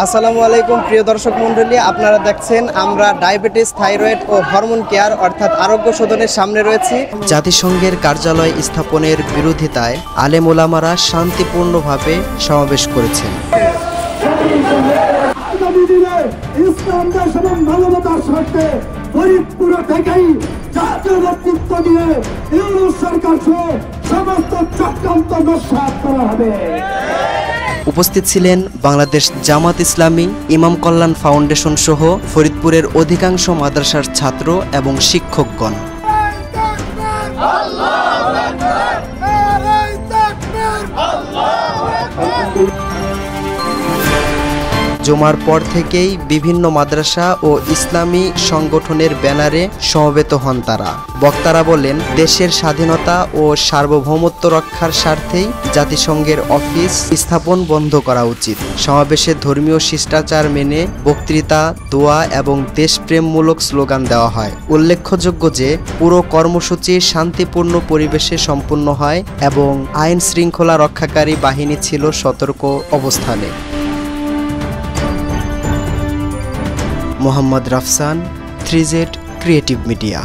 আসসালামু আলাইকুম প্রিয় দর্শক মণ্ডলী, আপনারা দেখছেন আমরা ডায়াবেটিস, থাইরয়েড ও হরমোন কেয়ার অর্থাৎ আরোগ্য সদনের সামনে রয়েছি। জাতিসংঘের কার্যালয় স্থাপনের বিরোধিতায় আলেম ওলামারা শান্তিপূর্ণভাবে সমাবেশ করেছেন। ইসলাম দেশ এবং মানবতার স্বার্থে ফরিদপুর থেকেই জাতীয় নেতৃত্ব দিয়ে ইউনূস সরকার সহ সমস্ত চক্রান্ত নস্যাৎ করা হবে। উপস্থিত ছিলেন বাংলাদেশ জামাত ইসলামী, ইমাম কল্যাণ ফাউন্ডেশন সহ ফরিদপুরের অধিকাংশ মাদ্রাসার ছাত্র এবং শিক্ষকগণ। জুমার পর থেকেই বিভিন্ন মাদ্রাসা ও ইসলামী সংগঠনের ব্যানারে সমবেত হন তারা। বক্তারা বলেন, দেশের স্বাধীনতা ও সার্বভৌমত্ব রক্ষার স্বার্থেই জাতিসংঘের অফিস স্থাপন বন্ধ করা উচিত। সমাবেশে ধর্মীয় শিষ্টাচার মেনে বক্তৃতা, দোয়া এবং দেশপ্রেমমূলক স্লোগান দেওয়া হয়। উল্লেখযোগ্য যে পুরো কর্মসূচি শান্তিপূর্ণ পরিবেশে সম্পন্ন হয় এবং আইন শৃঙ্খলা রক্ষাকারী বাহিনী ছিল সতর্ক অবস্থানে। Mohammad Rafsan, 3Z creative media.